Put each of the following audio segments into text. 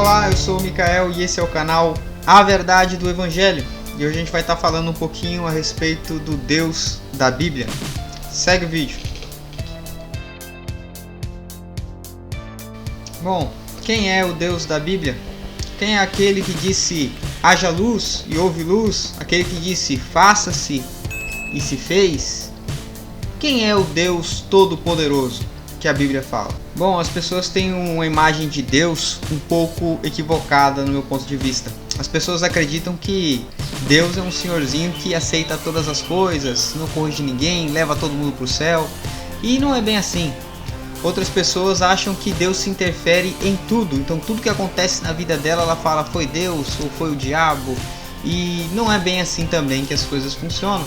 Olá, eu sou o Mikael e esse é o canal A Verdade do Evangelho. E hoje a gente vai estar falando um pouquinho a respeito do Deus da Bíblia. Segue o vídeo. Bom, quem é o Deus da Bíblia? Quem é aquele que disse haja luz e houve luz? Aquele que disse faça-se e se fez? Quem é o Deus Todo-Poderoso que a Bíblia fala? Bom, as pessoas têm uma imagem de Deus um pouco equivocada no meu ponto de vista. As pessoas acreditam que Deus é um senhorzinho que aceita todas as coisas, não corrige ninguém, leva todo mundo para o céu. E não é bem assim. Outras pessoas acham que Deus se interfere em tudo. Então tudo que acontece na vida dela, ela fala foi Deus ou foi o diabo. E não é bem assim também que as coisas funcionam.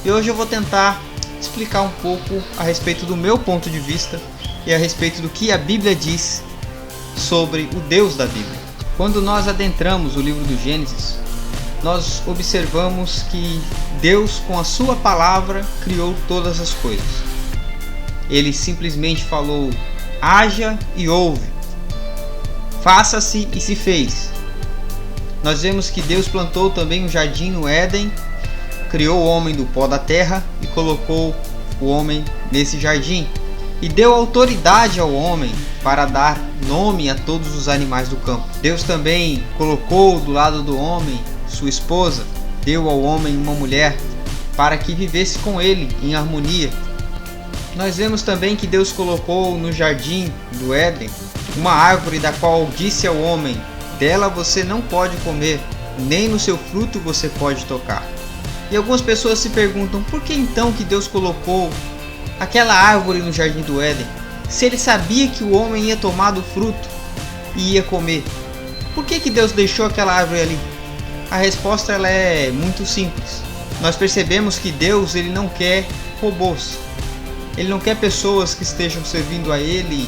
E hoje eu vou tentar explicar um pouco a respeito do meu ponto de vista e a respeito do que a Bíblia diz sobre o Deus da Bíblia. Quando nós adentramos o livro do Gênesis, nós observamos que Deus, com a sua palavra, criou todas as coisas. Ele simplesmente falou, haja e houve, faça-se e se fez. Nós vemos que Deus plantou também um jardim no Éden, criou o homem do pó da terra e colocou o homem nesse jardim. E deu autoridade ao homem para dar nome a todos os animais do campo. Deus também colocou do lado do homem sua esposa, deu ao homem uma mulher para que vivesse com ele em harmonia. Nós vemos também que Deus colocou no jardim do Éden uma árvore da qual disse ao homem, dela você não pode comer, nem no seu fruto você pode tocar. E algumas pessoas se perguntam, por que então que Deus colocou aquela árvore no jardim do Éden? Se ele sabia que o homem ia tomar do fruto e ia comer, por que Deus deixou aquela árvore ali? A resposta ela é muito simples. Nós percebemos que Deus ele não quer robôs. Ele não quer pessoas que estejam servindo a Ele,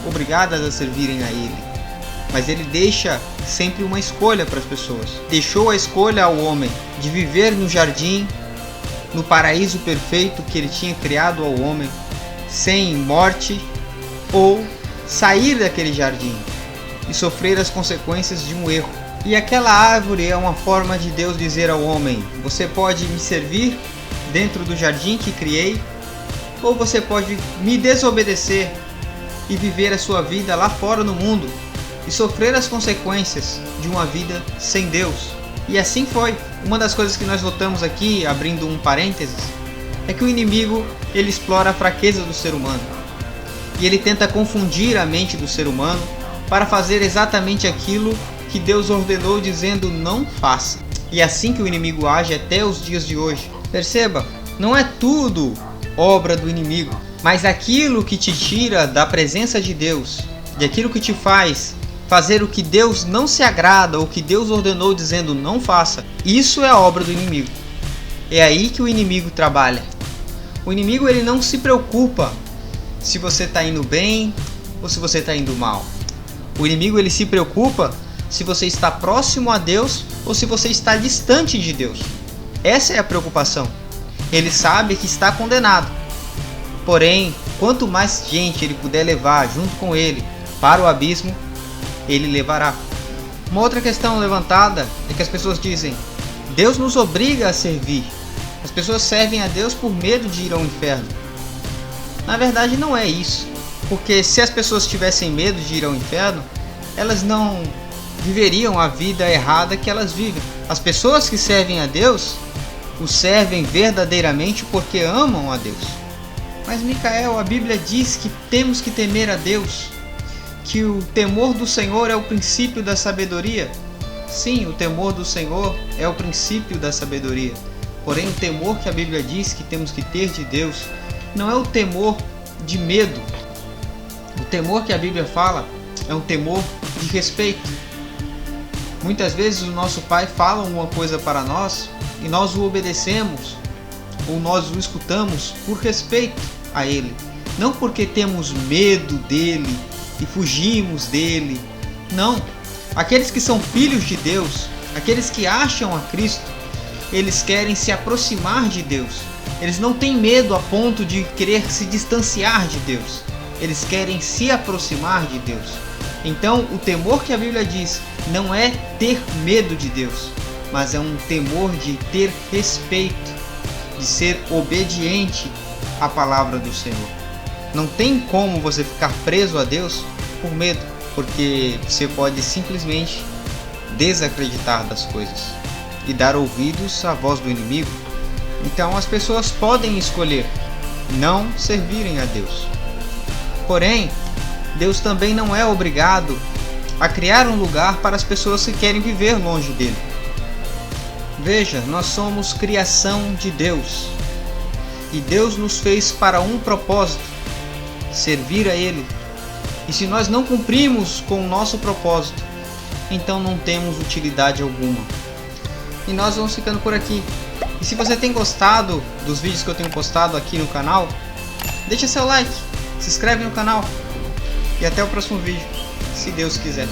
obrigadas a servirem a Ele. Mas Ele deixa sempre uma escolha para as pessoas. Deixou a escolha ao homem de viver no jardim, no paraíso perfeito que Ele tinha criado ao homem, sem morte, ou sair daquele jardim e sofrer as consequências de um erro. E aquela árvore é uma forma de Deus dizer ao homem, você pode me servir dentro do jardim que criei, ou você pode me desobedecer e viver a sua vida lá fora no mundo e sofrer as consequências de uma vida sem Deus. E assim foi. Uma das coisas que nós notamos aqui, abrindo um parênteses, é que o inimigo ele explora a fraqueza do ser humano. E ele tenta confundir a mente do ser humano para fazer exatamente aquilo que Deus ordenou dizendo não faça. E é assim que o inimigo age até os dias de hoje. Perceba, não é tudo obra do inimigo, mas aquilo que te tira da presença de Deus, de aquilo que te faz fazer o que Deus não se agrada ou que Deus ordenou dizendo não faça, isso é a obra do inimigo. É aí que o inimigo trabalha. O inimigo ele não se preocupa se você está indo bem ou se você está indo mal. O inimigo ele se preocupa se você está próximo a Deus ou se você está distante de Deus. Essa é a preocupação. Ele sabe que está condenado. Porém, quanto mais gente ele puder levar junto com ele para o abismo, ele levará. Uma outra questão levantada é que as pessoas dizem, Deus nos obriga a servir. As pessoas servem a Deus por medo de ir ao inferno. Na verdade não é isso. Porque se as pessoas tivessem medo de ir ao inferno, elas não viveriam a vida errada que elas vivem. As pessoas que servem a Deus o servem verdadeiramente porque amam a Deus. Mas Mikael, a Bíblia diz que temos que temer a Deus, que o temor do Senhor é o princípio da sabedoria. Sim, o temor do Senhor é o princípio da sabedoria. Porém, o temor que a Bíblia diz que temos que ter de Deus não é o temor de medo. O temor que a Bíblia fala é um temor de respeito. Muitas vezes o nosso pai fala alguma coisa para nós e nós o obedecemos ou nós o escutamos por respeito a ele, não porque temos medo dele e fugimos dele. Não, aqueles que são filhos de Deus, aqueles que acham a Cristo, eles querem se aproximar de Deus. Eles não têm medo a ponto de querer se distanciar de Deus. Eles querem se aproximar de Deus. Então, o temor que a Bíblia diz não é ter medo de Deus, mas é um temor de ter respeito, de ser obediente à palavra do Senhor. Não tem como você ficar preso a Deus por medo, porque você pode simplesmente desacreditar das coisas e dar ouvidos à voz do inimigo. Então as pessoas podem escolher não servirem a Deus. Porém, Deus também não é obrigado a criar um lugar para as pessoas que querem viver longe dele. Veja, nós somos criação de Deus e Deus nos fez para um propósito: servir a Ele. E se nós não cumprimos com o nosso propósito, então não temos utilidade alguma. E nós vamos ficando por aqui. E se você tem gostado dos vídeos que eu tenho postado aqui no canal, deixa seu like, se inscreve no canal e até o próximo vídeo, se Deus quiser.